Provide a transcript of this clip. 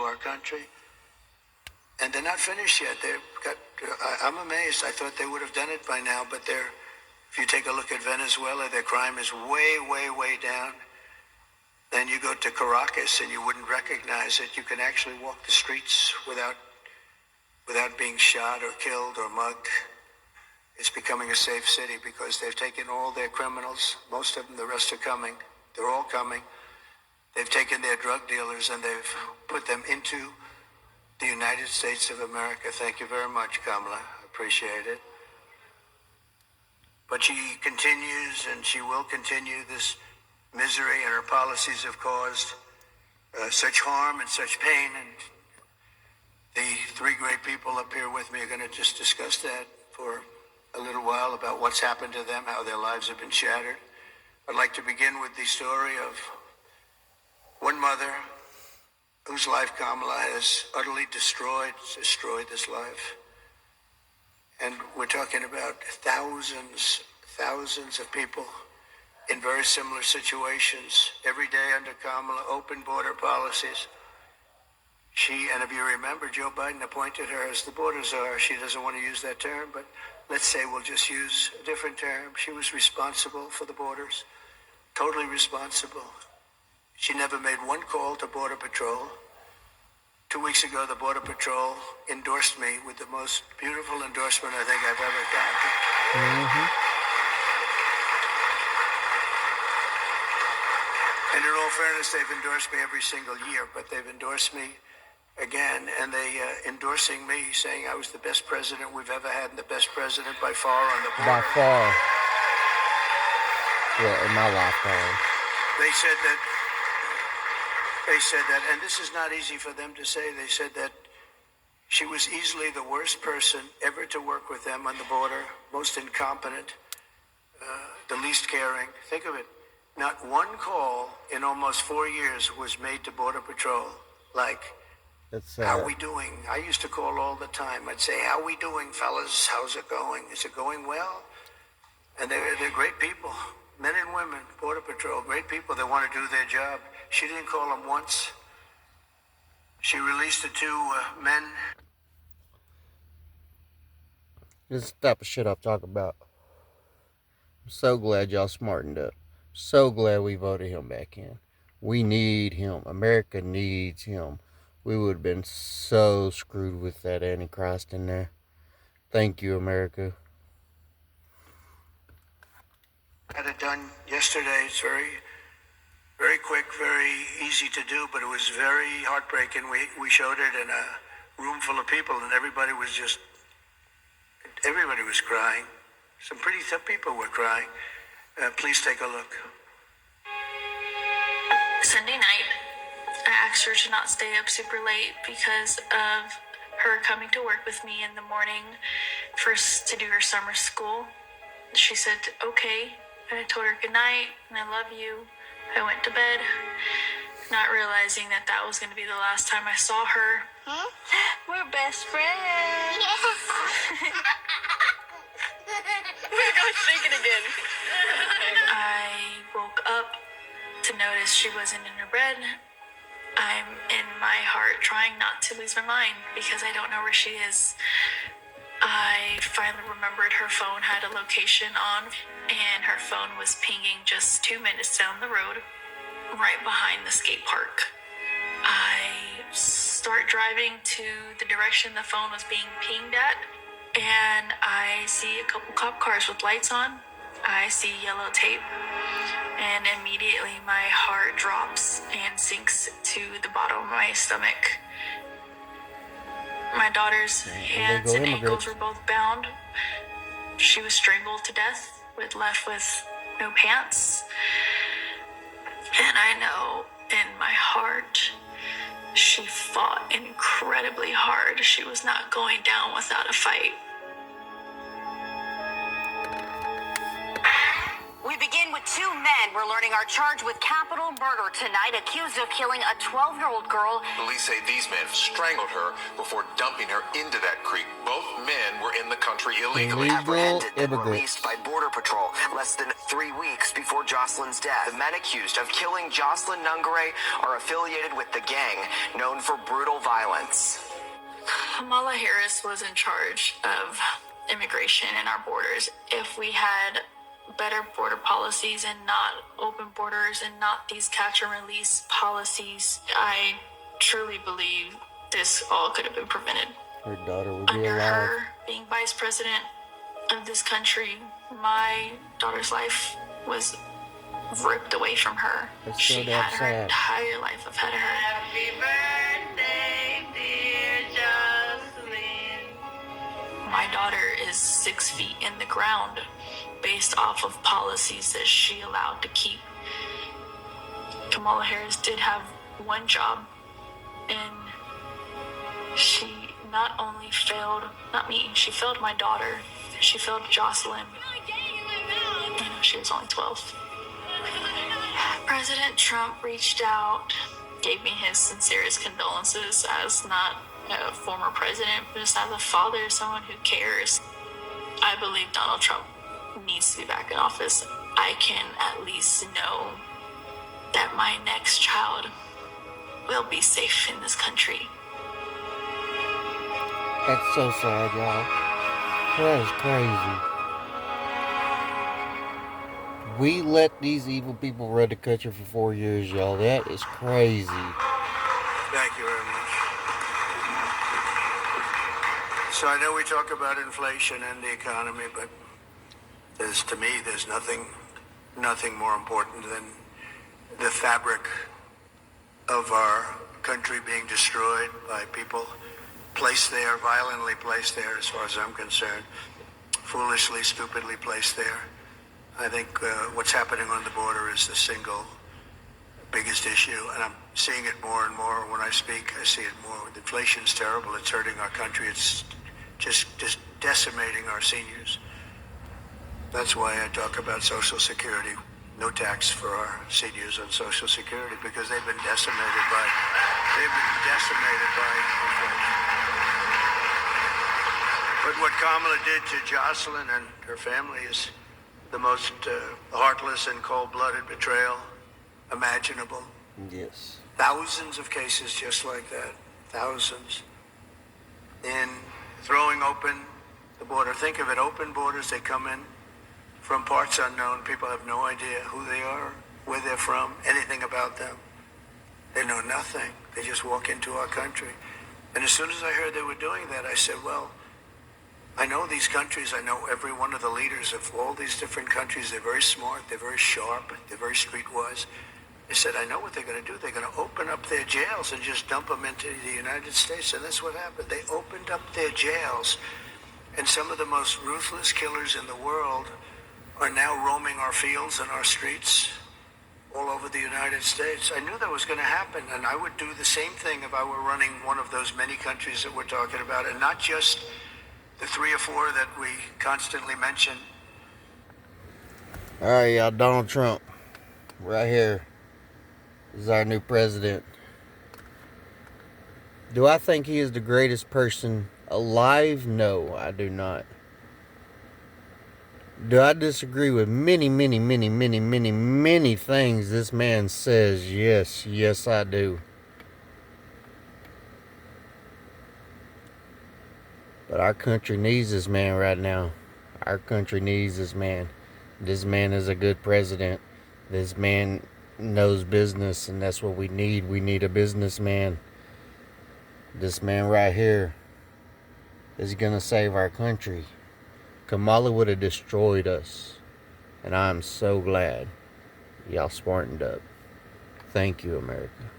our country. And they're not finished yet. I'm amazed. I thought they would have done it by now, but if you take a look at Venezuela, their crime is way, way, way down. Then you go to Caracas and you wouldn't recognize it. You can actually walk the streets without being shot or killed or mugged. It's becoming a safe city because they've taken all their criminals, most of them, the rest are coming. They're all coming. They've taken their drug dealers and they've put them into the United States of America. Thank you very much, Kamala. Appreciate it. But she continues and she will continue this misery, and her policies have caused such harm and such pain. And the three great people up here with me are going to just discuss that for a little while about what's happened to them, how their lives have been shattered. I'd like to begin with the story of one mother whose life Kamala has utterly destroyed this life. And we're talking about thousands of people in very similar situations every day under Kamala, open border policies. And if you remember, Joe Biden appointed her as the border czar. She doesn't want to use that term, but let's say we'll just use a different term. She was responsible for the borders, totally responsible. She never made one call to Border Patrol. 2 weeks ago, the Border Patrol endorsed me with the most beautiful endorsement I think I've ever gotten. Mm-hmm. And in all fairness, they've endorsed me every single year, but they've endorsed me again, and they endorsing me, saying I was the best president we've ever had and the best president by far on the border. By far. Yeah, in my lifetime. They said that, and this is not easy for them to say, they said that she was easily the worst person ever to work with them on the border, most incompetent, the least caring. Think of it. Not one call in almost 4 years was made to Border Patrol. Like, how we doing? I used to call all the time. I'd say, how we doing, fellas? How's it going? Is it going well? And they're great people. Men and women, Border Patrol, great people that want to do their job. She didn't call them once. She released the two men. This is the type of shit I'm talking about. I'm so glad y'all smartened up. So glad we voted him back in. We need him. America needs him. We would have been so screwed with that Antichrist in there. Thank you, America. Had it done yesterday. It's very quick, very easy to do, but it was very heartbreaking. We showed it in a room full of people, and everybody was crying. Some pretty tough people were crying. Please take a look. Sunday night, I asked her to not stay up super late because of her coming to work with me in the morning first to do her summer school. She said, okay, and I told her good night and I love you. I went to bed, not realizing that was going to be the last time I saw her. We're best friends. We're going to shake it again. I woke up to notice she wasn't in her bed. I'm in my heart trying not to lose my mind because I don't know where she is. I finally remembered her phone had a location on, and her phone was pinging just 2 minutes down the road, right behind the skate park. I start driving to the direction the phone was being pinged at, and I see a couple cop cars with lights on. I see yellow tape, and immediately my heart drops and sinks to the bottom of my stomach. My daughter's hands and ankles were both bound. She was strangled to death, left with no pants. And I know in my heart, she fought incredibly hard. She was not going down without a fight. We begin with Two men, we're learning, are charged with capital murder tonight, accused of killing a 12-year-old girl. Police say these men strangled her before dumping her into that creek. Both men were in the country illegally. Apprehended and Immigrants. released by Border Patrol less than 3 weeks before Jocelyn's death. The men accused of killing Jocelyn Nungare are affiliated with the gang known for brutal violence. Kamala Harris was in charge of immigration and our borders. If we had better border policies and not open borders and not these catch and release policies, I truly believe this all could have been prevented. Her daughter would be Under alive. her being vice president of this country, my daughter's life was ripped away from her. That's She so damn had her sad. entire life ahead of her. Happy birthday, dear Jocelyn. My daughter is 6 feet in the ground based off of policies that she allowed to keep. Kamala Harris did have one job, and she not only failed, not me, she failed my daughter. She failed Jocelyn. She was only 12. President Trump reached out, gave me his sincerest condolences as not a former president, but just as a father, someone who cares. I believe Donald Trump needs to be back in office. I can at least know that my next child will be safe in this country. That's so sad, y'all. That is crazy. We let these evil people run the country for 4 years, y'all. That is crazy. Thank you very much. So I know we talk about inflation and the economy, but to me, there's nothing more important than the fabric of our country being destroyed by people placed there, violently placed there, as far as I'm concerned, foolishly, stupidly placed there. I think what's happening on the border is the single biggest issue, and I'm seeing it more and more when I speak. I see it more. Inflation's terrible. It's hurting our country. It's just decimating our seniors. That's why I talk about Social Security. No tax for our seniors on Social Security, because they've been decimated by inflation. But what Kamala did to Jocelyn and her family is the most heartless and cold-blooded betrayal imaginable. Yes. Thousands of cases just like that. Thousands. In throwing open the border. Think of it, open borders, they come in from parts unknown. People have no idea who they are, where they're from, anything about them. They know nothing. They just walk into our country. And as soon as I heard they were doing that, I said, well, I know these countries. I know every one of the leaders of all these different countries. They're very smart. They're very sharp. They're very streetwise. I said, I know what they're going to do. They're going to open up their jails and just dump them into the United States. And that's what happened. They opened up their jails. And some of the most ruthless killers in the world are now roaming our fields and our streets all over the United States. I knew that was going to happen, and I would do the same thing if I were running one of those many countries that we're talking about, and not just the 3 or 4 that we constantly mention. All right, y'all. Donald Trump, right here, is our new president. Do I think he is the greatest person alive? No, I do not. Do I disagree with many things this man says? Yes, yes, I do. But our country needs this man right now. Our country needs this man. This man is a good president. This man knows business, and that's what we need. We need a businessman. This man right here is gonna save our country. Kamala would have destroyed us. And I'm so glad y'all smartened up. Thank you, America.